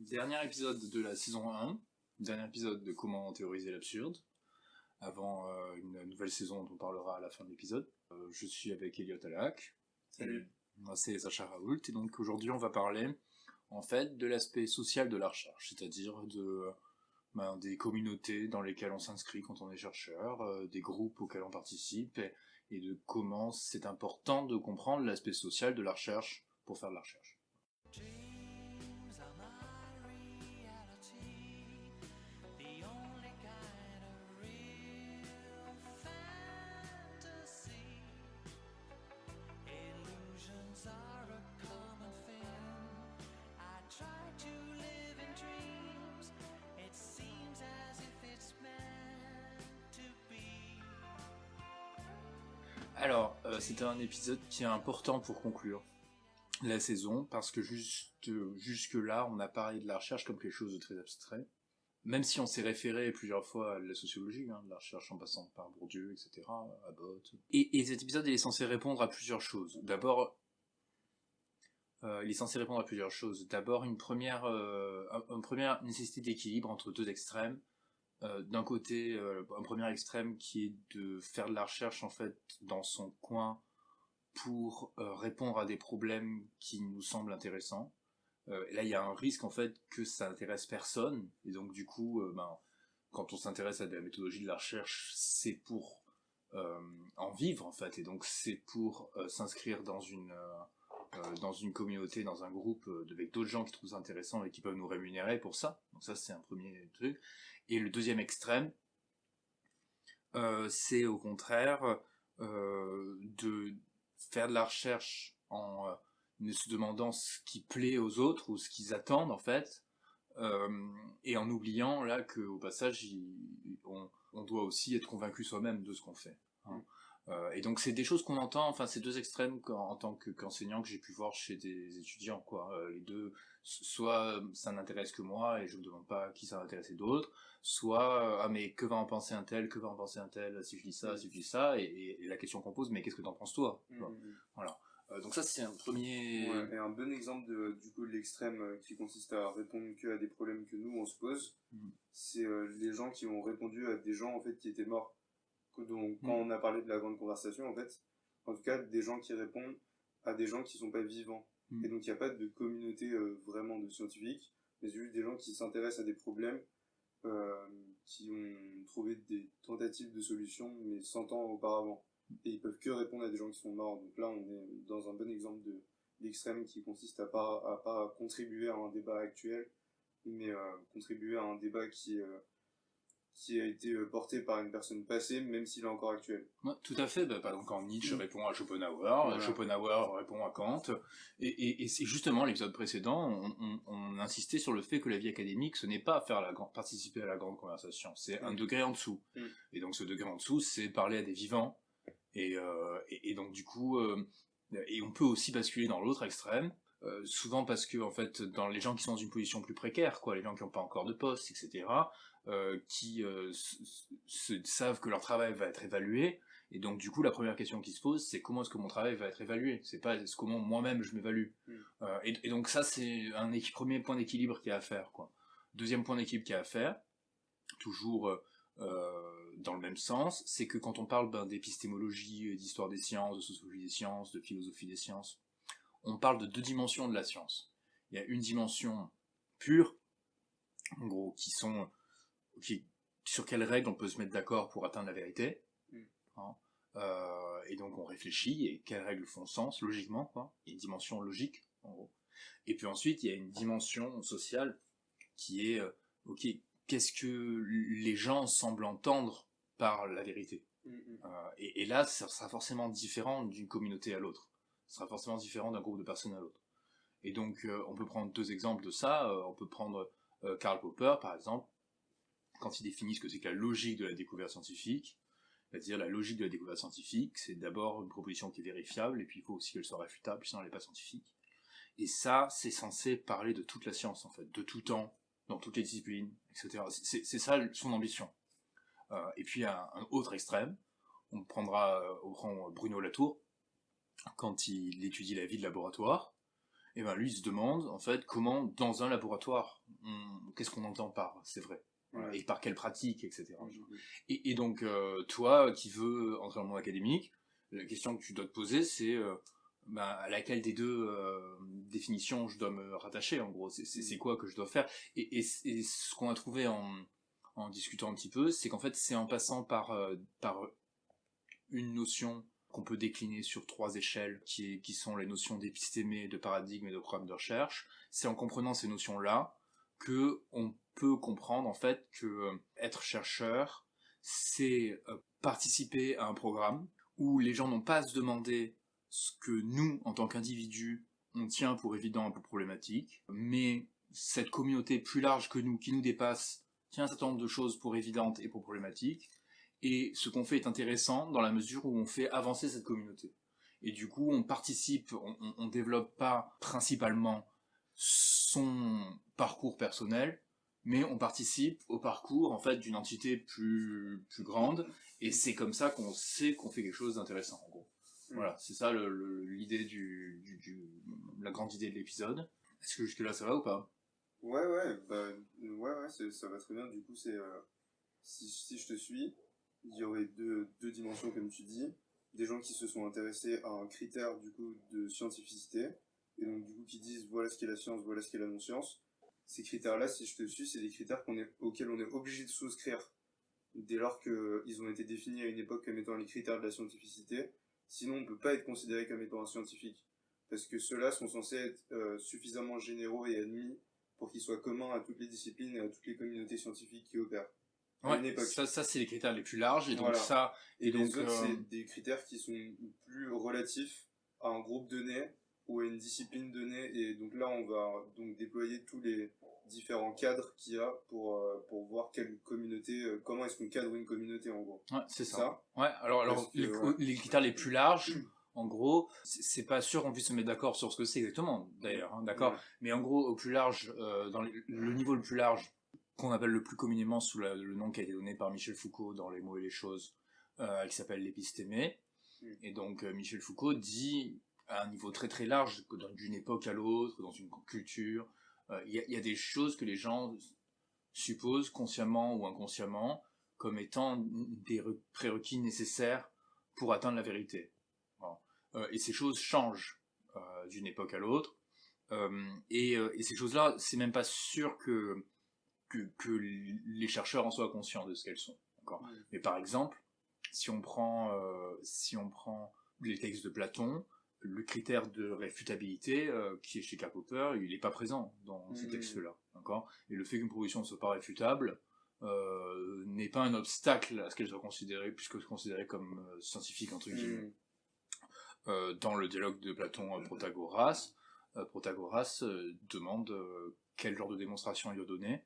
Dernier épisode de la saison 1, dernier épisode de comment théoriser l'absurde, avant une nouvelle saison dont on parlera à la fin de l'épisode. Je suis avec Elliot Alac. Salut. Moi c'est Sacha Raoult, et donc aujourd'hui on va parler en fait de l'aspect social de la recherche, c'est-à-dire des communautés dans lesquelles on s'inscrit quand on est chercheur, des groupes auxquels on participe, et de comment c'est important de comprendre l'aspect social de la recherche pour faire de la recherche. Alors, c'était un épisode qui est important pour conclure la saison, parce que jusque-là, on a parlé de la recherche comme quelque chose de très abstrait, même si on s'est référé plusieurs fois à la sociologie, de la recherche en passant par Bourdieu, etc., Abbott. Et cet épisode, il est censé répondre à plusieurs choses. D'abord, une première nécessité d'équilibre entre deux extrêmes. D'un côté, un premier extrême qui est de faire de la recherche en fait dans son coin pour répondre à des problèmes qui nous semblent intéressants. Et là, il y a un risque en fait que ça intéresse personne, et donc du coup, quand on s'intéresse à la méthodologie de la recherche, c'est pour en vivre en fait, et donc c'est pour s'inscrire dans une communauté, dans un groupe avec d'autres gens qui trouvent ça intéressant et qui peuvent nous rémunérer pour ça. Donc ça, c'est un premier truc. Et le deuxième extrême, c'est au contraire de faire de la recherche en se demandant ce qui plaît aux autres ou ce qu'ils attendent en fait, et en oubliant là qu'au passage on doit aussi être convaincu soi-même de ce qu'on fait. Et donc c'est des choses qu'on entend, enfin ces deux extrêmes en tant qu'enseignant que j'ai pu voir chez des étudiants, quoi. Les deux, soit ça n'intéresse que moi et je me demande pas qui ça va intéresser d'autres, soit ah mais que va en penser un tel, si je dis ça, et la question qu'on pose, mais qu'est-ce que t'en penses toi? Voilà. Donc ça c'est un premier... Ouais, et un bon exemple du coup de l'extrême qui consiste à répondre que à des problèmes que nous on se pose, c'est les gens qui ont répondu à des gens en fait qui étaient morts. Donc, quand on a parlé de la grande conversation, en fait, en tout cas, des gens qui répondent à des gens qui sont pas vivants. Et donc, il n'y a pas de communauté vraiment de scientifiques, mais juste des gens qui s'intéressent à des problèmes, qui ont trouvé des tentatives de solutions, mais 100 ans auparavant. Et ils peuvent que répondre à des gens qui sont morts. Donc là, on est dans un bon exemple d'extrême qui consiste à pas contribuer à un débat actuel, mais contribuer à un débat qui a été porté par une personne passée, même s'il est encore actuel. Ouais, tout à fait. Par exemple, quand Nietzsche répond à Schopenhauer, voilà. Schopenhauer répond à Kant, et c'est justement l'épisode précédent, on insistait sur le fait que la vie académique, ce n'est pas participer à la grande conversation, c'est un degré en dessous. Et donc ce degré en dessous, c'est parler à des vivants, et donc du coup, et on peut aussi basculer dans l'autre extrême, souvent parce que en fait, dans les gens qui sont dans une position plus précaire, quoi, les gens qui n'ont pas encore de poste, etc., qui savent que leur travail va être évalué, et donc du coup la première question qui se pose, c'est comment est-ce que mon travail va être évalué, c'est pas comment moi-même je m'évalue. Et donc ça c'est un premier point d'équilibre qu'il y a à faire, quoi. Deuxième point d'équilibre qu'il y a à faire, toujours dans le même sens, c'est que quand on parle d'épistémologie, d'histoire des sciences, de sociologie des sciences, de philosophie des sciences, on parle de deux dimensions de la science. Il y a une dimension pure, en gros, sur quelles règles on peut se mettre d'accord pour atteindre la vérité, et donc on réfléchit, et quelles règles font sens, logiquement, quoi. Il y a une dimension logique, en gros. Et puis ensuite, il y a une dimension sociale, qui est, qu'est-ce que les gens semblent entendre par la vérité. Et là, ça sera forcément différent d'une communauté à l'autre. Ça sera forcément différent d'un groupe de personnes à l'autre. Et donc, on peut prendre deux exemples de ça. On peut prendre Karl Popper, par exemple, quand il définit ce que c'est que la logique de la découverte scientifique. C'est-à-dire, la logique de la découverte scientifique, c'est d'abord une proposition qui est vérifiable, et puis il faut aussi qu'elle soit réfutable, sinon elle n'est pas scientifique. Et ça, c'est censé parler de toute la science, en fait, de tout temps, dans toutes les disciplines, etc. C'est ça son ambition. Et puis, un autre extrême, on prend Bruno Latour, quand il étudie la vie de laboratoire, et ben lui il se demande en fait comment dans un laboratoire qu'est-ce qu'on entend par c'est vrai, Ouais. et par quelle pratique, etc. Mhm. Et donc, toi qui veux entrer dans le monde académique, la question que tu dois te poser, c'est à laquelle des deux définitions je dois me rattacher, en gros. C'est quoi que je dois faire. Et ce qu'on a trouvé en discutant un petit peu, c'est qu'en fait, c'est en passant par une notion qu'on peut décliner sur 3 échelles, qui sont les notions d'épistémé, de paradigme et de programme de recherche. C'est en comprenant ces notions-là que on peut comprendre en fait que être chercheur, c'est participer à un programme où les gens n'ont pas à se demander ce que nous, en tant qu'individus, on tient pour évident et pour problématique, mais cette communauté plus large que nous, qui nous dépasse, tient un certain nombre de choses pour évidentes et pour problématiques, et ce qu'on fait est intéressant dans la mesure où on fait avancer cette communauté. Et du coup, on participe, on développe pas principalement son parcours personnel, mais on participe au parcours en fait d'une entité plus grande, et c'est comme ça qu'on sait qu'on fait quelque chose d'intéressant, en gros. Voilà, c'est ça l'idée la grande idée de l'épisode. Est-ce que jusque-là ça va ou pas? Ouais, ça va très bien. Du coup, si je te suis, il y aurait deux dimensions, comme tu dis. Des gens qui se sont intéressés à un critère, du coup, de scientificité, et donc, du coup, qui disent voilà ce qu'est la science, voilà ce qu'est la non-science. Ces critères-là, si je te suis, c'est des critères auxquels on est obligé de souscrire dès lors qu'ils ont été définis à une époque comme étant les critères de la scientificité. Sinon, on ne peut pas être considéré comme étant un scientifique. Parce que ceux-là sont censés être suffisamment généraux et admis pour qu'ils soient communs à toutes les disciplines et à toutes les communautés scientifiques qui opèrent. À Ouais, une époque. ça c'est les critères les plus larges, et donc Voilà. ça... Et les donc, autres, c'est des critères qui sont plus relatifs à un groupe donné ou à une discipline donnée. Et donc là, on va donc déployer tous les différents cadres qu'il y a pour voir quelle communauté, comment est-ce qu'on cadre une communauté en gros. ouais, c'est ça. Ouais, alors que, les critères les plus larges, en gros, c'est pas sûr qu'on puisse se mettre d'accord sur ce que c'est exactement, d'ailleurs, hein, d'accord. Ouais. Mais en gros, au plus large, dans le niveau le plus large, qu'on appelle le plus communément sous le nom qui a été donné par Michel Foucault dans Les mots et les choses, qui s'appelle l'épistémé. Et donc Michel Foucault dit à un niveau très très large, que d'une époque à l'autre, dans une culture, il y a des choses que les gens supposent consciemment ou inconsciemment comme étant des prérequis nécessaires pour atteindre la vérité. Voilà. Et ces choses changent d'une époque à l'autre. Et ces choses-là, c'est même pas sûr que les chercheurs en soient conscients de ce qu'elles sont. Mais par exemple, si on prend les textes de Platon, le critère de réfutabilité qui est chez Karl Popper, il n'est pas présent dans ces textes-là. D'accord. Et le fait qu'une proposition ne soit pas réfutable n'est pas un obstacle à ce qu'elle soit considérée, puisque considérée comme scientifique, entre guillemets. Dans le dialogue de Platon Protagoras, Protagoras demande quel genre de démonstration il doit donner,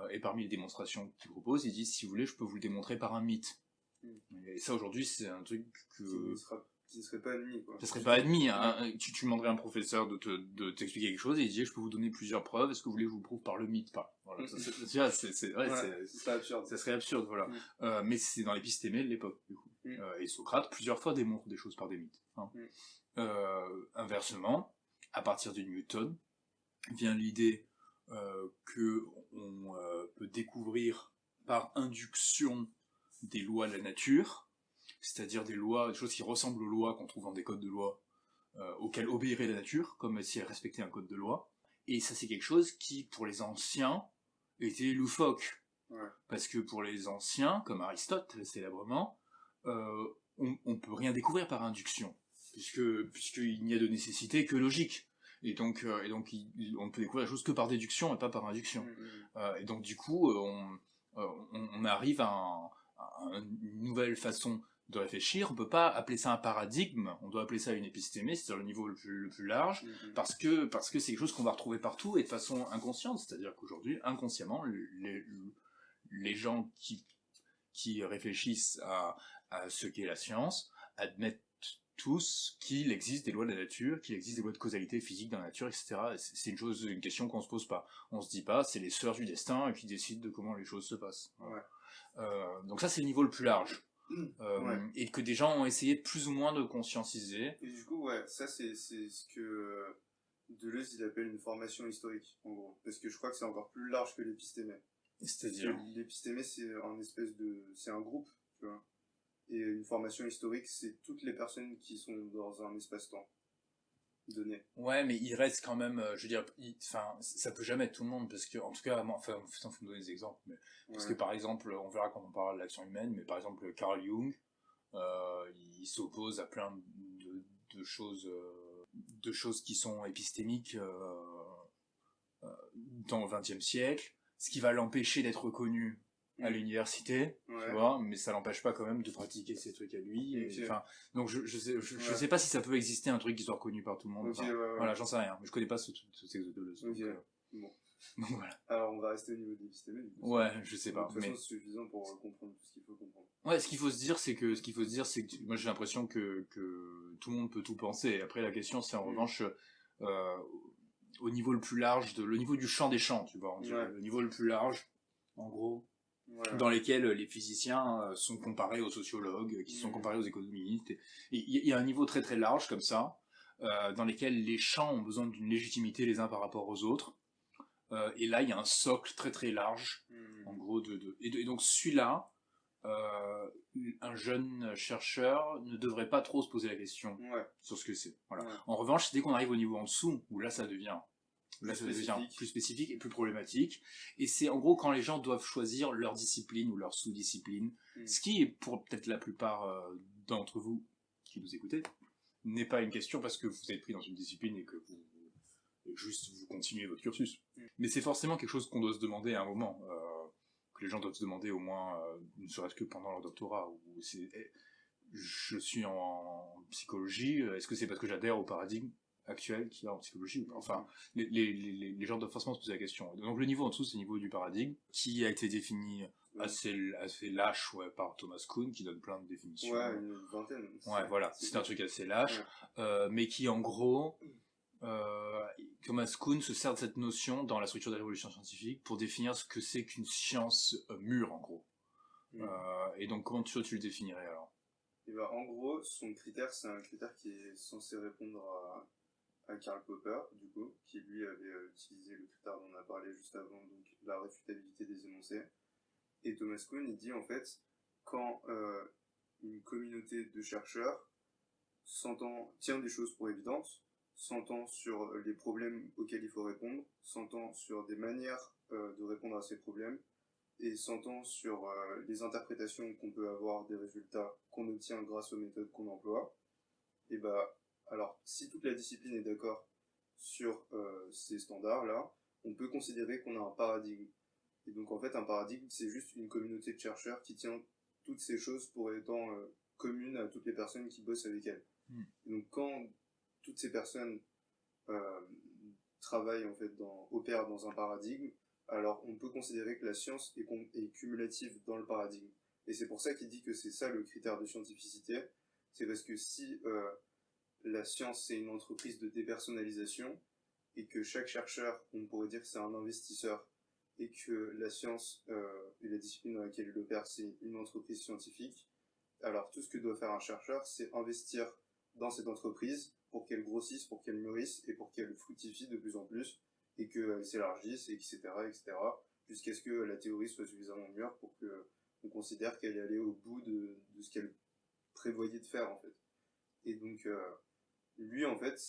et parmi les démonstrations qu'il propose, il dit si vous voulez, je peux vous le démontrer par un mythe. Et ça aujourd'hui, c'est un truc qui ne serait pas admis, quoi. Ça serait pas admis, hein. Tu demanderais à un professeur de t'expliquer quelque chose et il disait je peux vous donner plusieurs preuves, est-ce que vous voulez que je vous prouve par le mythe? Voilà, c'est absurde. Ça serait absurde, voilà. Mais c'est dans l'épistémé de l'époque, du coup. Et Socrate, plusieurs fois, démontre des choses par des mythes. Hein. Inversement, à partir de Newton, vient l'idée que on peut découvrir par induction des lois de la nature, c'est-à-dire des choses qui ressemblent aux lois qu'on trouve dans des codes de loi auxquels obéirait la nature, comme si elle respectait un code de loi. Et ça, c'est quelque chose qui, pour les anciens, était loufoque. Parce que pour les anciens, comme Aristote, célèbrement, on peut rien découvrir par induction, puisqu'il n'y a de nécessité que logique. Et donc on ne peut découvrir la chose que par déduction et pas par induction. Et donc, du coup, on arrive à une nouvelle façon de réfléchir. On peut pas appeler ça un paradigme, on doit appeler ça une épistémée, c'est-à-dire le niveau le plus large, parce que c'est quelque chose qu'on va retrouver partout et de façon inconsciente, c'est-à-dire qu'aujourd'hui, inconsciemment, les gens qui réfléchissent à ce qu'est la science admettent tous qu'il existe des lois de la nature, qu'il existe des lois de causalité physique dans la nature, etc. C'est une question qu'on se pose pas. On se dit pas, c'est les sœurs du destin qui décident de comment les choses se passent. Donc ça, c'est le niveau le plus large. Et que des gens ont essayé plus ou moins de conscientiser. Et du coup, ça c'est ce que Deleuze, il appelle une formation historique, en gros. Parce que je crois que c'est encore plus large que l'épistémé. C'est-à-dire l'épistémé, c'est un groupe, tu vois. Et une formation historique, c'est toutes les personnes qui sont dans un espace-temps donné. Ouais, mais il reste quand même, je veux dire, ça peut jamais être tout le monde, parce que, en tout cas, faut me donner des exemples, mais, parce que par exemple, on verra quand on parlera de l'action humaine, mais par exemple, Carl Jung, il s'oppose à plein de choses qui sont épistémiques dans le XXe siècle, ce qui va l'empêcher d'être reconnu à l'université, tu vois, mais ça l'empêche pas quand même de pratiquer ses trucs à lui. Donc je sais pas si ça peut exister un truc qui soit reconnu par tout le monde. Voilà, j'en sais rien, mais je connais pas ce texte de Deleuze. Bon. Donc voilà. Alors on va rester au niveau de l'épistémé. Ouais, je sais pas. De toute façon, c'est suffisant pour comprendre tout ce qu'il faut comprendre. Ouais, ce qu'il faut se dire, c'est que moi j'ai l'impression que tout le monde peut tout penser. Après la question, c'est en revanche au niveau le plus large, le niveau du champ des champs, tu vois, le niveau le plus large, en gros. Dans lesquels les physiciens sont comparés aux sociologues, qui sont comparés aux économistes. Il y a un niveau très très large comme ça, dans lesquels les champs ont besoin d'une légitimité les uns par rapport aux autres. Et là, il y a un socle très très large, en gros. Et donc celui-là, un jeune chercheur ne devrait pas trop se poser la question sur ce que c'est. Voilà. En revanche, dès qu'on arrive au niveau en dessous, où là ça devient plus spécifique et plus problématique. Et c'est en gros quand les gens doivent choisir leur discipline ou leur sous-discipline, ce qui est pour peut-être la plupart d'entre vous qui nous écoutez, n'est pas une question parce que vous êtes pris dans une discipline et que vous continuez votre cursus. Mais c'est forcément quelque chose qu'on doit se demander à un moment, que les gens doivent se demander au moins, ne serait-ce que pendant leur doctorat. Je suis en psychologie, est-ce que c'est parce que j'adhère au paradigme actuel qu'il y a en psychologie? Enfin, les gens doivent forcément se poser la question. Donc le niveau en dessous, c'est le niveau du paradigme, qui a été défini assez lâche par Thomas Kuhn, qui donne plein de définitions. Ouais, une vingtaine. Ouais, voilà, c'est un truc assez lâche, mais qui en gros, Thomas Kuhn se sert de cette notion dans la structure de la révolution scientifique pour définir ce que c'est qu'une science mûre, en gros. Et donc comment tu le définirais alors? Et ben, en gros, son critère, c'est un critère qui est censé répondre à Karl Popper, du coup, qui lui avait utilisé le critère dont on a parlé juste avant, donc la réfutabilité des énoncés. Et Thomas Kuhn, il dit en fait, quand une communauté de chercheurs tient des choses pour évidentes, s'entend sur les problèmes auxquels il faut répondre, s'entend sur des manières de répondre à ces problèmes, et s'entend sur les interprétations qu'on peut avoir des résultats qu'on obtient grâce aux méthodes qu'on emploie, et bah, alors, si toute la discipline est d'accord sur ces standards-là, on peut considérer qu'on a un paradigme. Et donc, en fait, un paradigme, c'est juste une communauté de chercheurs qui tient toutes ces choses pour étant communes à toutes les personnes qui bossent avec elles. Et donc, quand toutes ces personnes travaillent, en fait, opèrent dans un paradigme, alors on peut considérer que la science est cumulative dans le paradigme. Et c'est pour ça qu'il dit que c'est ça le critère de scientificité. C'est parce que si la science c'est une entreprise de dépersonnalisation et que chaque chercheur, on pourrait dire que c'est un investisseur, et que la science et la discipline dans laquelle il opère c'est une entreprise scientifique, alors tout ce que doit faire un chercheur, c'est investir dans cette entreprise pour qu'elle grossisse, pour qu'elle mûrisse et pour qu'elle fructifie de plus en plus et qu'elle s'élargisse, etc., jusqu'à ce que la théorie soit suffisamment mûre pour qu'on considère qu'elle est allée au bout de ce qu'elle prévoyait de faire, en fait. Et donc, lui, en fait,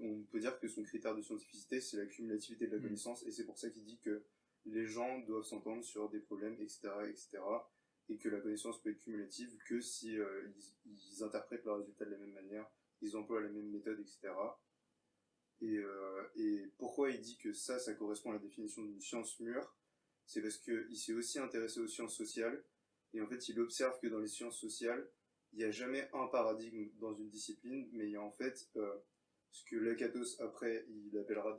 on peut dire que son critère de scientificité, c'est la cumulativité de la connaissance, et c'est pour ça qu'il dit que les gens doivent s'entendre sur des problèmes, etc., et que la connaissance peut être cumulative que si ils interprètent leurs résultats de la même manière, ils emploient la même méthode, etc. Et pourquoi il dit que ça correspond à la définition d'une science mûre? C'est parce qu'il s'est aussi intéressé aux sciences sociales, et en fait, il observe que dans les sciences sociales, il n'y a jamais un paradigme dans une discipline, mais il y a en fait ce que Lakatos, après, il appellera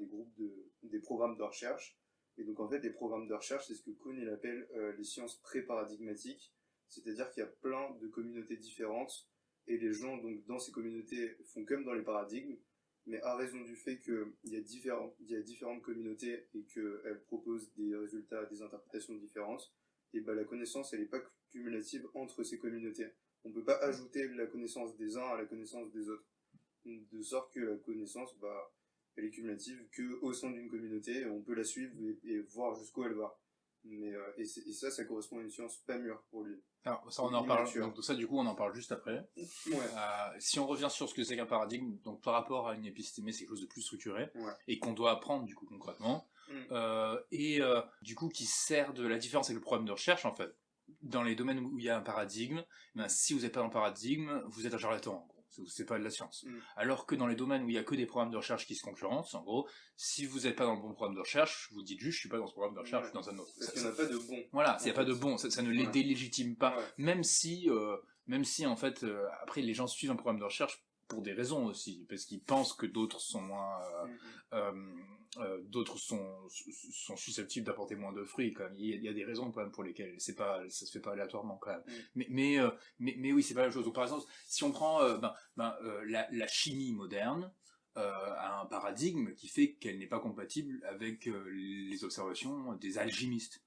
des programmes de recherche. Et donc, en fait, les programmes de recherche, c'est ce que Kuhn, il appelle les sciences pré-paradigmatiques. C'est-à-dire qu'il y a plein de communautés différentes, et les gens, donc, dans ces communautés, font comme dans les paradigmes, mais à raison du fait qu'il y a différentes communautés et qu'elles proposent des résultats, des interprétations différentes, et ben, la connaissance, elle n'est pas cumulative entre ces communautés. On ne peut pas ajouter la connaissance des uns à la connaissance des autres. De sorte que la connaissance, elle est cumulative, qu'au sein d'une communauté, on peut la suivre et voir jusqu'où elle va. Mais, et ça correspond à une science pas mûre pour lui. Alors, ça, on en parle, donc, ça, du coup, on en parle juste après. Ouais. Si on revient sur ce que c'est qu'un paradigme, donc par rapport à une épistémée, c'est quelque chose de plus structuré, Ouais. et qu'on doit apprendre, du coup, concrètement, du coup, qui sert de la différence avec le problème de recherche, en fait. Dans les domaines où il y a un paradigme, ben, si vous n'êtes pas dans le paradigme, vous êtes un charlatan, en gros. C'est pas de la science. Alors que dans les domaines où il y a que des programmes de recherche qui se concurrencent, en gros, si vous n'êtes pas dans le bon programme de recherche, vous dites juste, je suis pas dans ce programme de recherche, je suis dans un autre. Parce qu'il n'y en a pas de bon. Voilà, s'il n'y a pas de bon, ça ne les délégitime pas. Ouais. Même si, en fait, après, les gens suivent un programme de recherche pour des raisons aussi, parce qu'ils pensent que d'autres sont moins, d'autres sont susceptibles d'apporter moins de fruits, quand même. Il y a des raisons, quand même, pour lesquelles ça se fait pas aléatoirement, quand même. Mais oui, c'est pas la chose. Donc, par exemple, si on prend, la chimie moderne, a un paradigme qui fait qu'elle n'est pas compatible avec les observations des alchimistes.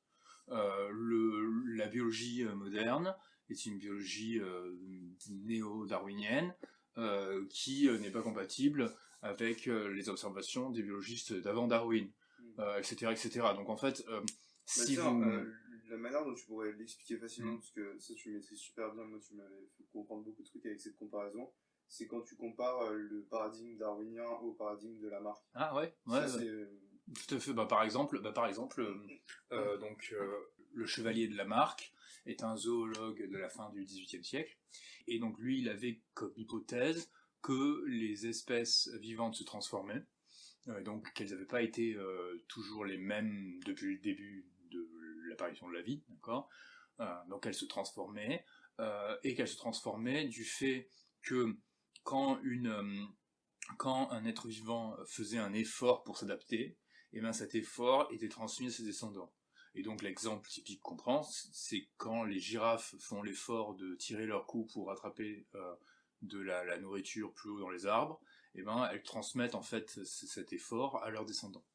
La biologie moderne est une biologie néo-darwinienne qui n'est pas compatible avec les observations des biologistes d'avant Darwin, etc., etc. Donc en fait, la manière dont tu pourrais l'expliquer facilement, parce que ça tu le maîtrises super bien, moi tu m'avais fait comprendre beaucoup de trucs avec cette comparaison, c'est quand tu compares le paradigme darwinien au paradigme de Lamarck. Ah ouais, tout à fait. Par exemple, le chevalier de Lamarck est un zoologue de la fin du XVIIIe siècle, et donc lui, il avait comme hypothèse que les espèces vivantes se transformaient, donc qu'elles n'avaient pas été toujours les mêmes depuis le début de l'apparition de la vie, d'accord. Donc elles se transformaient, et qu'elles se transformaient du fait que quand un être vivant faisait un effort pour s'adapter, et bien cet effort était transmis à ses descendants. Et donc l'exemple typique qu'on prend, c'est quand les girafes font l'effort de tirer leur cou pour attraper de la nourriture plus haut dans les arbres, et ben elles transmettent en fait cet effort à leurs descendants.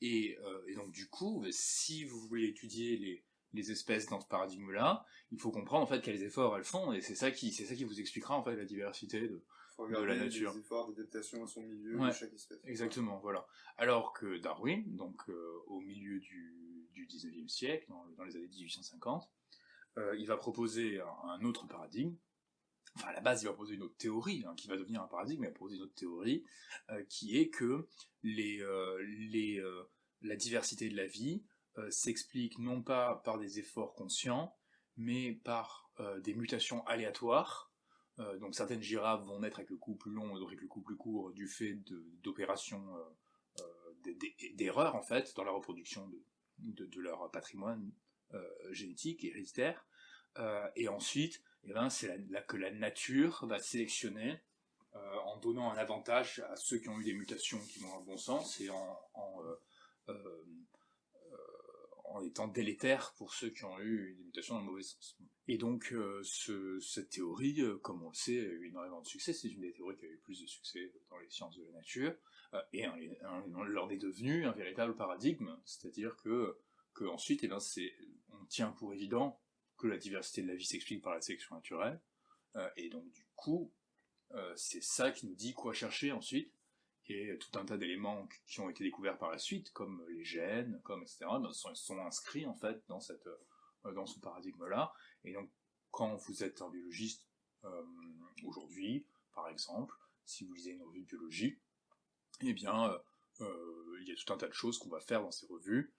Et donc du coup, si vous voulez étudier les espèces dans ce paradigme-là, il faut comprendre en fait quels efforts elles font, et c'est ça qui vous expliquera en fait la diversité de la nature. Les efforts d'adaptation à son milieu de chaque espèce. Exactement, voilà. Alors que Darwin, donc au milieu du 19e siècle, dans les années 1850, il va proposer un autre paradigme. Enfin, à la base, il va proposer une autre théorie, qui va devenir un paradigme, il va proposer une autre théorie, qui est que la diversité de la vie s'explique non pas par des efforts conscients, mais par des mutations aléatoires. Donc certaines girafes vont naître avec le cou plus long, d'autres avec le cou plus court, du fait d'opérations, d'erreurs en fait, dans la reproduction de leur patrimoine génétique et héréditaire. Et ensuite, c'est là que la nature va sélectionner en donnant un avantage à ceux qui ont eu des mutations qui vont dans le bon sens, et en étant délétère pour ceux qui ont eu des mutations dans le mauvais sens. Et donc, cette théorie, comme on le sait, a eu énormément de succès. C'est une des théories qui a eu le plus de succès dans les sciences de la nature, et elle leur est devenue un véritable paradigme, c'est-à-dire que ensuite, on tient pour évident que la diversité de la vie s'explique par la sélection naturelle, et donc du coup, c'est ça qui nous dit quoi chercher ensuite, et tout un tas d'éléments qui ont été découverts par la suite, comme les gènes, etc., sont inscrits en fait dans ce paradigme-là. Et donc, quand vous êtes un biologiste aujourd'hui, par exemple, si vous lisez une revue de biologie, eh bien, il y a tout un tas de choses qu'on va faire dans ces revues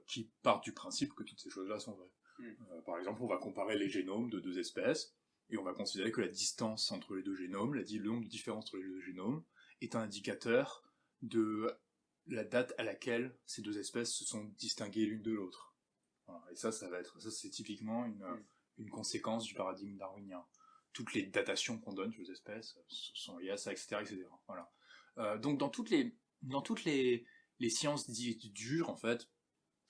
qui partent du principe que toutes ces choses-là sont vraies. Par exemple, on va comparer les génomes de deux espèces, et on va considérer que la distance entre les deux génomes, le nombre de différences entre les deux génomes, est un indicateur de la date à laquelle ces deux espèces se sont distinguées l'une de l'autre. Voilà. Et ça c'est typiquement une conséquence du paradigme darwinien. Toutes les datations qu'on donne sur les espèces sont liées à ça, etc., etc. Voilà. Donc dans toutes les sciences dites dures, en fait,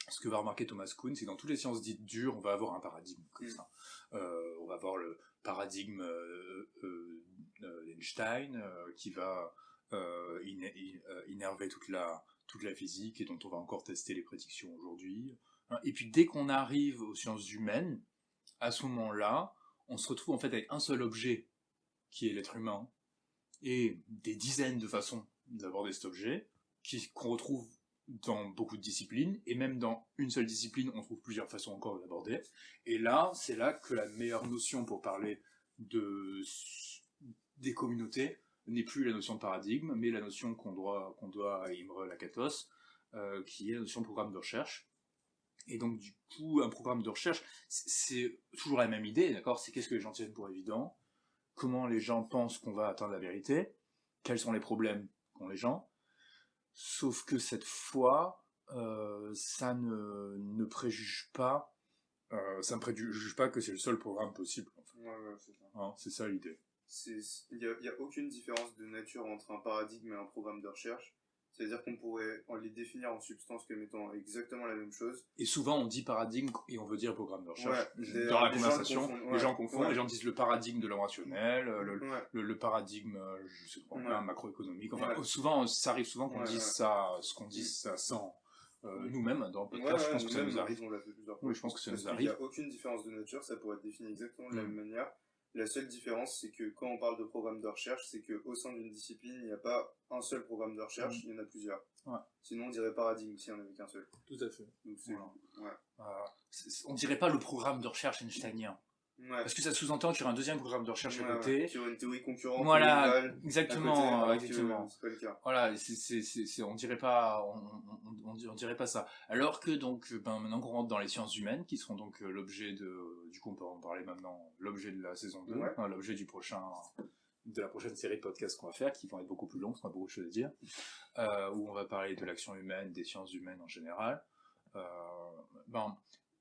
ce que va remarquer Thomas Kuhn, c'est que dans toutes les sciences dites dures, on va avoir un paradigme comme ça. On va avoir le paradigme d'Einstein, qui va innerver toute la physique, et dont on va encore tester les prédictions aujourd'hui. Et puis dès qu'on arrive aux sciences humaines, à ce moment-là, on se retrouve en fait avec un seul objet, qui est l'être humain, et des dizaines de façons d'aborder cet objet, qu'on retrouve dans beaucoup de disciplines, et même dans une seule discipline, on trouve plusieurs façons encore de l'aborder. Et là, c'est là que la meilleure notion pour parler des communautés n'est plus la notion de paradigme, mais la notion qu'on doit à Imre Lakatos, qui est la notion de programme de recherche. Et donc, du coup, un programme de recherche, c'est toujours la même idée, d'accord ? C'est qu'est-ce que les gens tiennent pour évident, comment les gens pensent qu'on va atteindre la vérité, quels sont les problèmes qu'ont les gens, sauf que cette fois, ça ne préjuge pas, ça ne préjuge pas que c'est le seul programme possible. En fait. Ouais, c'est ça. Hein, c'est ça l'idée. Il n'y a aucune différence de nature entre un paradigme et un programme de recherche. C'est-à-dire qu'on pourrait les définir en substance comme étant exactement la même chose. Et souvent, on dit paradigme et on veut dire programme de recherche. Ouais, dans la conversation, les gens confondent, les gens disent le paradigme de l'homme rationnel, le paradigme, je sais pas, macroéconomique. Enfin, souvent, ça arrive souvent qu'on dise ça, ce qu'on dit ça sans nous-mêmes dans le podcast. Je pense que ça nous arrive. On l'a fait plusieurs fois. Oui, je pense que ça nous arrive. Il n'y a aucune différence de nature, ça pourrait être défini exactement de la même manière. La seule différence, c'est que quand on parle de programme de recherche, c'est qu'au sein d'une discipline, il n'y a pas un seul programme de recherche, il y en a plusieurs. Ouais. Sinon, on dirait paradigme s'il n'y en avait qu'un seul. Tout à fait. Donc, on dirait pas le programme de recherche einsteinien. Ouais. Parce que ça sous-entend qu'il y aura un deuxième programme de recherche à côté. Qu'il y aura une théorie concurrente. Voilà, exactement. Exactement. C'est pas le cas. Voilà, on dirait pas, on dirait pas ça. Alors que donc, maintenant qu'on rentre dans les sciences humaines, qui seront donc l'objet du coup on peut en parler maintenant, l'objet de la saison 2, l'objet de la prochaine série de podcasts qu'on va faire, qui vont être beaucoup plus longs, parce qu'on a beaucoup de choses à dire, où on va parler de l'action humaine, des sciences humaines en général.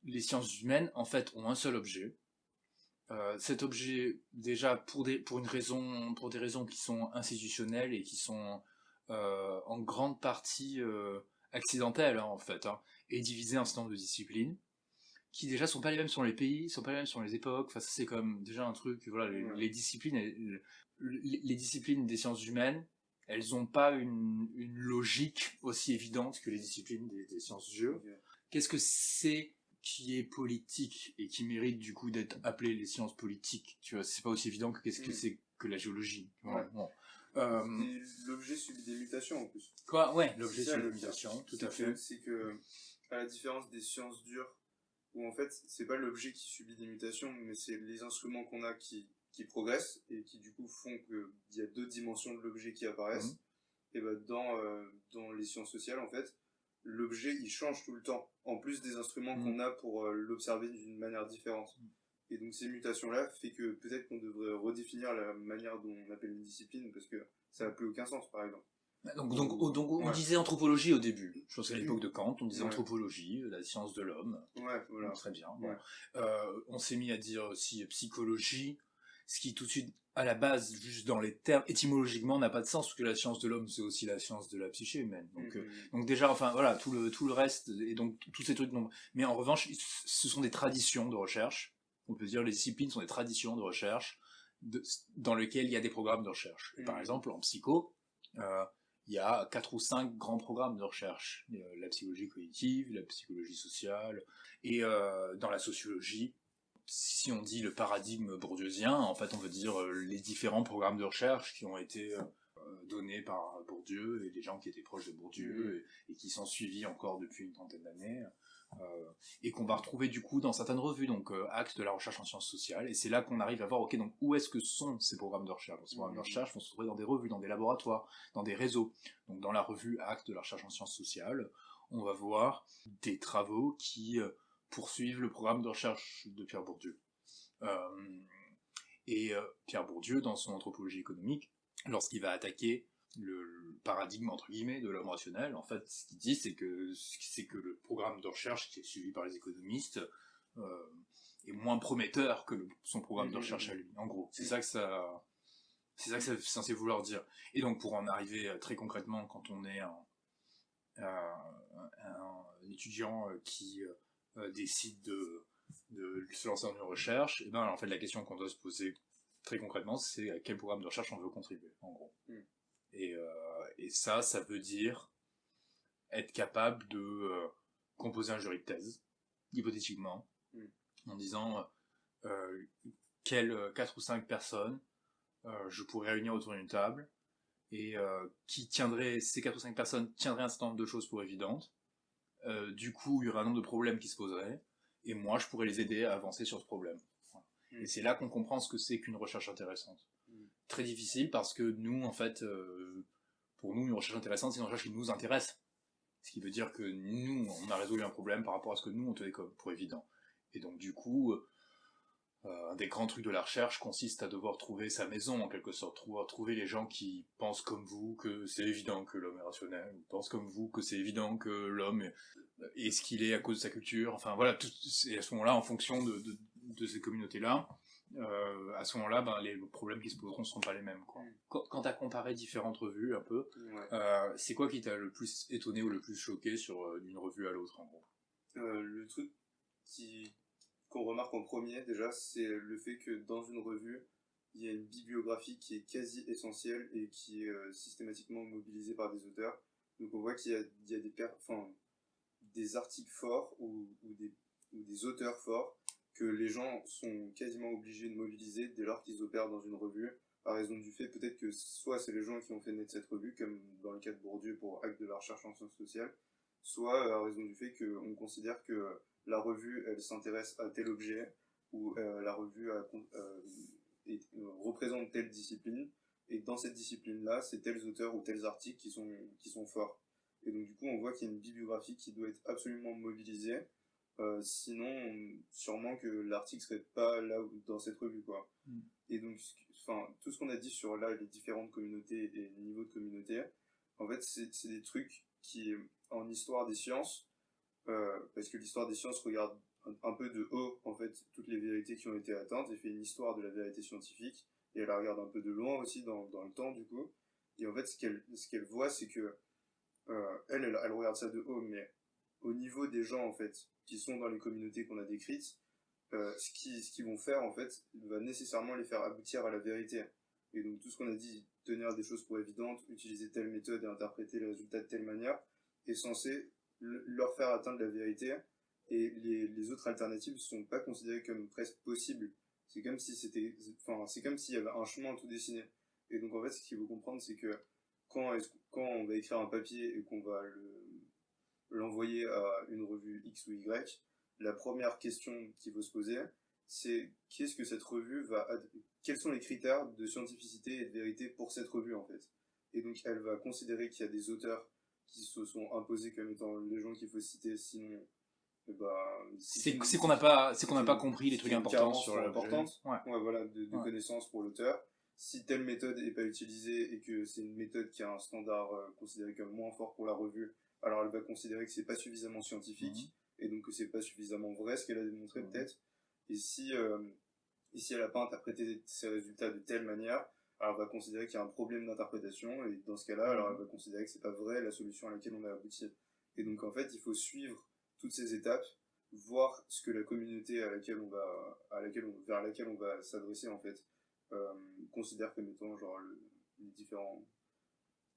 Les sciences humaines, en fait, ont un seul objet. Cet objet, déjà, pour des raisons qui sont institutionnelles et qui sont en grande partie accidentelles, en fait, est divisé en un certain nombre de disciplines, qui déjà sont pas les mêmes sur les pays, sont pas les mêmes sur les époques. Enfin, ça c'est comme déjà un truc. Voilà, les disciplines, les disciplines des sciences humaines, elles ont pas une logique aussi évidente que les disciplines des sciences dures. Okay. Qu'est-ce que c'est qui est politique et qui mérite du coup d'être appelé les sciences politiques, tu vois, c'est pas aussi évident que qu'est-ce que c'est que la géologie. Bon. L'objet subit des mutations en plus. Quoi ? Ouais, l'objet subit des mutations, tout à fait. C'est que, à la différence des sciences dures, où en fait, c'est pas l'objet qui subit des mutations, mais c'est les instruments qu'on a qui progressent et qui du coup font qu'il y a deux dimensions de l'objet qui apparaissent. Et dans les sciences sociales, en fait, l'objet il change tout le temps, en plus des instruments qu'on a pour l'observer d'une manière différente. Et donc ces mutations-là fait que peut-être qu'on devrait redéfinir la manière dont on appelle une discipline, parce que ça n'a plus aucun sens, par exemple. Donc on disait anthropologie au début. Je pense qu'à l'époque de Kant, on disait anthropologie, la science de l'homme. Ouais, voilà. Très bien. Bon. On s'est mis à dire aussi psychologie, ce qui tout de suite, à la base, juste dans les termes, étymologiquement, n'a pas de sens, parce que la science de l'homme, c'est aussi la science de la psyché humaine. Donc déjà, enfin voilà, tout le reste, et donc tous ces trucs. Mais en revanche, ce sont des traditions de recherche. On peut dire les disciplines sont des traditions de recherche dans lesquelles il y a des programmes de recherche. Et par exemple, en psycho, il y a 4 ou 5 grands programmes de recherche. La psychologie cognitive, la psychologie sociale, et dans la sociologie, si on dit le paradigme bourdieusien, en fait on veut dire les différents programmes de recherche qui ont été donnés par Bourdieu et les gens qui étaient proches de Bourdieu et qui sont suivis encore depuis une trentaine d'années. Et qu'on va retrouver du coup dans certaines revues, donc Actes de la recherche en sciences sociales, et c'est là qu'on arrive à voir, ok, donc où est-ce que sont ces programmes de recherche ? Ces programmes de recherche vont se trouver dans des revues, dans des laboratoires, dans des réseaux. Donc dans la revue Actes de la recherche en sciences sociales, on va voir des travaux qui poursuivent le programme de recherche de Pierre Bourdieu. Pierre Bourdieu, dans son anthropologie économique, lorsqu'il va attaquer le paradigme entre guillemets de l'homme rationnel, en fait ce qu'il dit c'est que le programme de recherche qui est suivi par les économistes est moins prometteur que son programme de recherche à lui, en gros. C'est ça que c'est censé vouloir dire. Et donc pour en arriver très concrètement, quand on est un étudiant qui décide de se lancer dans une recherche, et ben en fait la question qu'on doit se poser très concrètement, c'est à quel programme de recherche on veut contribuer, en gros. Et ça veut dire être capable de composer un jury de thèse, hypothétiquement, en disant quelles 4 ou 5 personnes je pourrais réunir autour d'une table et ces 4 ou 5 personnes tiendraient un certain nombre de choses pour évidentes. Du coup, il y aurait un nombre de problèmes qui se poseraient, et moi, je pourrais les aider à avancer sur ce problème. Voilà. Et c'est là qu'on comprend ce que c'est qu'une recherche intéressante. Très difficile parce que nous, en fait, pour nous, une recherche intéressante, c'est une recherche qui nous intéresse. Ce qui veut dire que nous, on a résolu un problème par rapport à ce que nous, on tenait comme pour évident. Et donc, du coup, un des grands trucs de la recherche consiste à devoir trouver sa maison, en quelque sorte. Trouver les gens qui pensent comme vous que c'est évident que l'homme est rationnel, ou pensent comme vous que c'est évident que l'homme est ce qu'il est à cause de sa culture. Enfin, voilà, et à ce moment-là, en fonction de ces communautés-là, à ce moment-là, ben, les problèmes qui se poseront ne seront pas les mêmes. Quoi. Quand tu as comparé différentes revues, un peu, c'est quoi qui t'a le plus étonné ou le plus choqué d'une revue à l'autre, en gros? Le truc qu'on remarque en premier, déjà, c'est le fait que dans une revue, il y a une bibliographie qui est quasi essentielle et qui est systématiquement mobilisée par des auteurs. Donc on voit qu'il y a des articles forts ou des auteurs forts que les gens sont quasiment obligés de mobiliser dès lors qu'ils opèrent dans une revue, à raison du fait peut-être que soit c'est les gens qui ont fait naître cette revue, comme dans le cas de Bourdieu pour Actes de la recherche en sciences sociales, soit à raison du fait qu'on considère que la revue, elle s'intéresse à tel objet, ou la revue représente telle discipline, et dans cette discipline-là, c'est tels auteurs ou tels articles qui sont forts. Et donc du coup, on voit qu'il y a une bibliographie qui doit être absolument mobilisée, sinon, sûrement que l'article serait pas là dans cette revue, quoi. Et donc, tout ce qu'on a dit sur là, les différentes communautés et les niveaux de communauté, en fait, c'est des trucs qui, en histoire des sciences, parce que l'histoire des sciences regarde un peu de haut, en fait, toutes les vérités qui ont été atteintes, et fait une histoire de la vérité scientifique, et elle la regarde un peu de loin aussi, dans le temps, du coup. Et en fait, ce qu'elle voit, c'est que elle regarde ça de haut, mais au niveau des gens, en fait, qui sont dans les communautés qu'on a décrites, ce qu'ils vont faire, en fait, va nécessairement les faire aboutir à la vérité. Et donc, tout ce qu'on a dit, tenir des choses pour évidentes, utiliser telle méthode et interpréter les résultats de telle manière, est censé leur faire atteindre la vérité, et les autres alternatives ne sont pas considérées comme presque possibles. C'est comme si c'est comme s'il y avait un chemin tout dessiné. Et donc, en fait, ce qu'il faut comprendre, c'est que quand on va écrire un papier et qu'on va l'envoyer à une revue X ou Y, la première question qu'il faut se poser, c'est qu'est-ce que cette revue quels sont les critères de scientificité et de vérité pour cette revue, en fait. Et donc elle va considérer qu'il y a des auteurs qui se sont imposés comme étant les gens qu'il faut citer, sinon c'est qu'on n'a pas compris les trucs importants sur importante voilà, de connaissances pour l'auteur. Si telle méthode n'est pas utilisée et que c'est une méthode qui a un standard considéré comme moins fort pour la revue, alors elle va considérer que c'est pas suffisamment scientifique, et donc que c'est pas suffisamment vrai ce qu'elle a démontré peut-être. Et si elle n'a pas interprété ses résultats de telle manière, alors elle va considérer qu'il y a un problème d'interprétation, et dans ce cas-là, alors elle va considérer que c'est pas vrai la solution à laquelle on a abouti. Et donc en fait, il faut suivre toutes ces étapes, voir ce que la communauté vers laquelle on va s'adresser, en fait, considère comme étant genre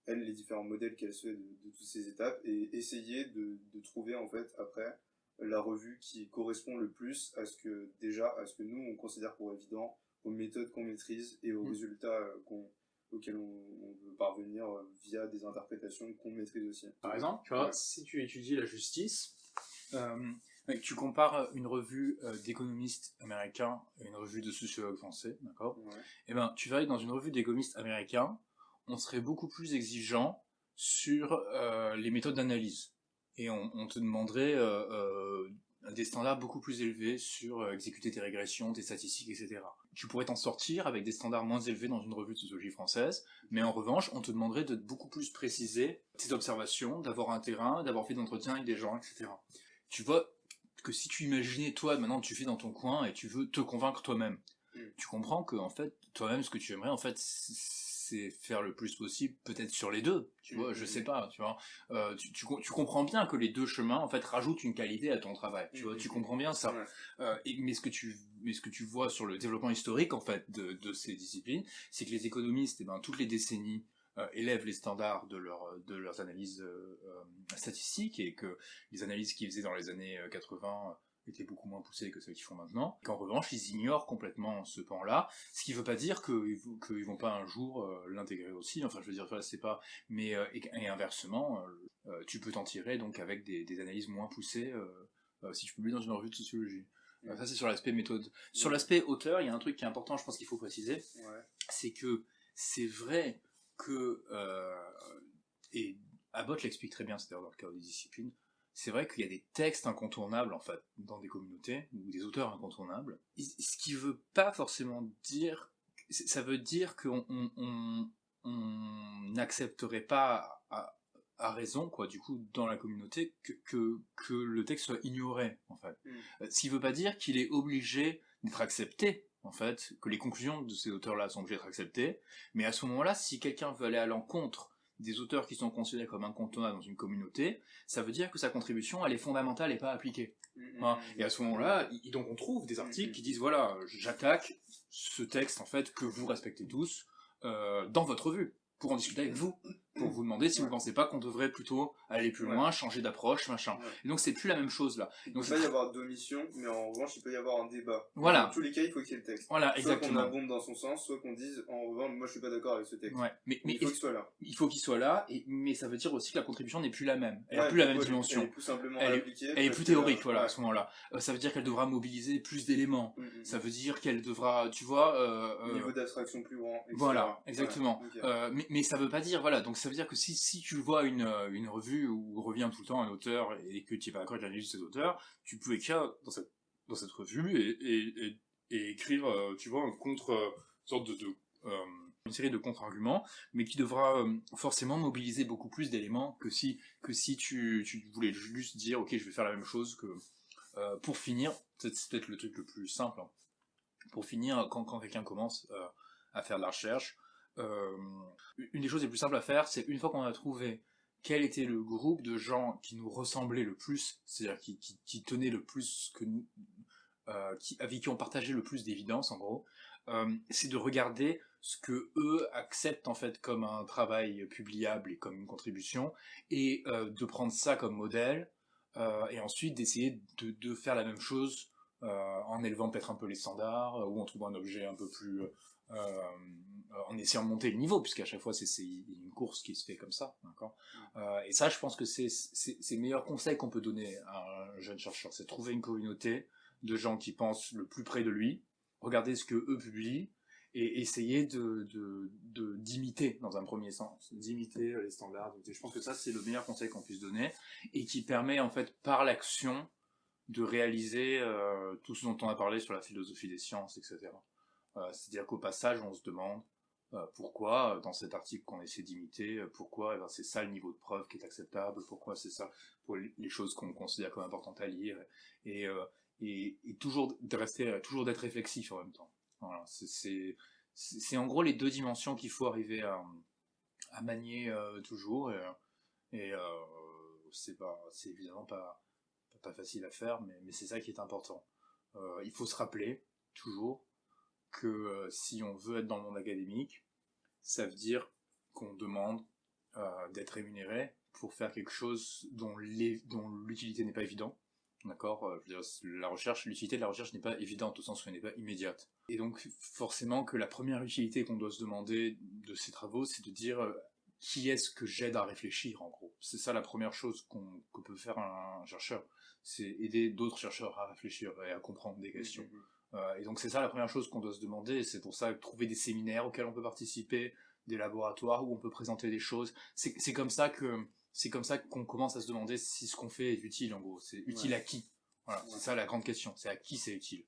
les différents modèles qu'elle fait de toutes ces étapes, et essayer de trouver, en fait, après, la revue qui correspond le plus à ce que nous on considère pour évident, aux méthodes qu'on maîtrise et aux résultats auxquels on veut parvenir via des interprétations qu'on maîtrise aussi. Par exemple, tu vois, si tu étudies la justice, tu compares une revue d'économistes américains et une revue de sociologues français, d'accord ? Et ben, tu verrais que dans une revue d'économistes américains, on serait beaucoup plus exigeant sur les méthodes d'analyse. Et on te demanderait des standards beaucoup plus élevés sur exécuter tes régressions, tes statistiques, etc. Tu pourrais t'en sortir avec des standards moins élevés dans une revue de sociologie française, mais en revanche, on te demanderait de beaucoup plus préciser tes observations, d'avoir un terrain, d'avoir fait des entretiens avec des gens, etc. Tu vois que si tu imaginais, toi, maintenant, tu fais dans ton coin et tu veux te convaincre toi-même, tu comprends que, en fait, toi-même, ce que tu aimerais, en fait, c'est faire le plus possible, peut-être sur les deux, tu vois, je sais pas, tu vois. Tu comprends bien que les deux chemins, en fait, rajoutent une qualité à ton travail, tu vois, tu comprends bien ça. Mais ce que tu vois sur le développement historique, en fait, de ces disciplines, c'est que les économistes, toutes les décennies, élèvent les standards de leurs analyses statistiques, et que les analyses qu'ils faisaient dans les années 80 étaient beaucoup moins poussées que celles qu'ils font maintenant, qu'en revanche ils ignorent complètement ce pan-là, ce qui veut pas dire qu'ils vont pas un jour l'intégrer aussi, enfin je veux dire, voilà, c'est pas... Mais, et inversement, tu peux t'en tirer donc avec des analyses moins poussées si tu publies dans une revue de sociologie. Ça c'est sur l'aspect méthode. Sur l'aspect auteur, il y a un truc qui est important, je pense qu'il faut préciser, c'est que c'est vrai que, et Abbott l'explique très bien, c'est-à-dire dans le cadre des disciplines, c'est vrai qu'il y a des textes incontournables en fait dans des communautés, ou des auteurs incontournables, ce qui veut pas forcément dire, ça veut dire qu'on n'accepterait pas à raison, quoi, du coup, dans la communauté, que le texte soit ignoré, en fait. Ce qui veut pas dire qu'il est obligé d'être accepté, en fait, que les conclusions de ces auteurs-là sont obligées d'être acceptées, mais à ce moment-là, si quelqu'un veut aller à l'encontre des auteurs qui sont considérés comme incontournables dans une communauté, ça veut dire que sa contribution, elle est fondamentale et pas appliquée. Et à ce moment-là, donc on trouve des articles qui disent, voilà, j'attaque ce texte, en fait, que vous respectez tous, dans votre revue, pour en discuter avec vous, pour vous demander si vous pensez pas qu'on devrait plutôt aller plus loin, changer d'approche, machin. Et donc c'est plus la même chose là. Donc il peut pas y avoir d'omission, mais en revanche il peut y avoir un débat. Voilà. Dans tous les cas, il faut qu'il y ait le texte. Voilà, exactement. Soit qu'on abonde dans son sens, soit qu'on dise en revanche, moi je suis pas d'accord avec ce texte. Mais il faut qu'il soit là. Il faut qu'il soit là, mais ça veut dire aussi que la contribution n'est plus la même. Elle n'a plus la même dimension. Elle est plus simplement appliquée. Elle est plus théorique, voilà, à ce moment-là. Ça veut dire qu'elle devra mobiliser plus d'éléments. Ça veut dire qu'elle devra, tu vois... niveau d'abstraction plus grand, etc. Voilà, exactement. Mais ça veut pas dire, voilà, donc ça veut dire que si tu vois une revue où revient tout le temps un auteur et que tu n'es pas d'accord avec l'analyse de cet auteur, tu peux écrire dans cette revue et écrire, tu vois, sorte une série de contre-arguments, mais qui devra forcément mobiliser beaucoup plus d'éléments que si tu voulais juste dire, ok, je vais faire la même chose que... pour finir, c'est peut-être le truc le plus simple, hein. Pour finir, quand quelqu'un commence à faire de la recherche, une des choses les plus simples à faire, c'est une fois qu'on a trouvé quel était le groupe de gens qui nous ressemblait le plus, c'est-à-dire qui tenaient le plus que nous, avec qui on partageait le plus d'évidence, en gros, c'est de regarder ce que eux acceptent en fait comme un travail publiable et comme une contribution, et de prendre ça comme modèle, et ensuite d'essayer de faire la même chose en élevant peut-être un peu les standards, ou en trouvant un objet un peu plus... en essayant de monter le niveau, puisqu'à chaque fois c'est une course qui se fait comme ça, d'accord. Et ça, je pense que c'est le meilleur conseil qu'on peut donner à un jeune chercheur, c'est trouver une communauté de gens qui pensent le plus près de lui, regarder ce que eux publient, et essayer d'imiter dans un premier sens, d'imiter les standards. Je pense que ça c'est le meilleur conseil qu'on puisse donner, et qui permet en fait par l'action de réaliser tout ce dont on a parlé sur la philosophie des sciences, etc. C'est-à-dire qu'au passage, on se demande pourquoi, dans cet article qu'on essaie d'imiter, pourquoi c'est ça le niveau de preuve qui est acceptable, pourquoi c'est ça pour les choses qu'on considère comme importantes à lire, et toujours d'être réflexif en même temps. Voilà, c'est en gros les deux dimensions qu'il faut arriver à manier toujours, et c'est évidemment pas facile à faire, mais c'est ça qui est important. Il faut se rappeler toujours que si on veut être dans le monde académique, ça veut dire qu'on demande d'être rémunéré pour faire quelque chose dont l'utilité n'est pas évidente. D'accord, je veux dire, l'utilité de la recherche n'est pas évidente au sens où elle n'est pas immédiate. Et donc forcément que la première utilité qu'on doit se demander de ces travaux, c'est de dire qui est-ce que j'aide à réfléchir, en gros. C'est ça la première chose que peut faire un chercheur, c'est aider d'autres chercheurs à réfléchir et à comprendre des questions. Et donc c'est ça la première chose qu'on doit se demander, et c'est pour ça que trouver des séminaires auxquels on peut participer, des laboratoires où on peut présenter des choses, c'est comme ça qu'on commence à se demander si ce qu'on fait est utile, en gros. C'est utile à qui? Voilà, c'est ça la grande question, c'est à qui c'est utile.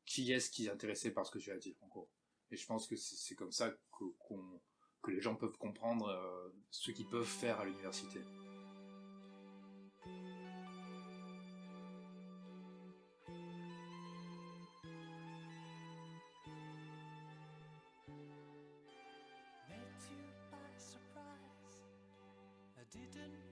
Qui est-ce qui est intéressé par ce que tu as à dire, en gros. Et je pense que c'est comme ça que les gens peuvent comprendre ce qu'ils peuvent faire à l'université. Didn't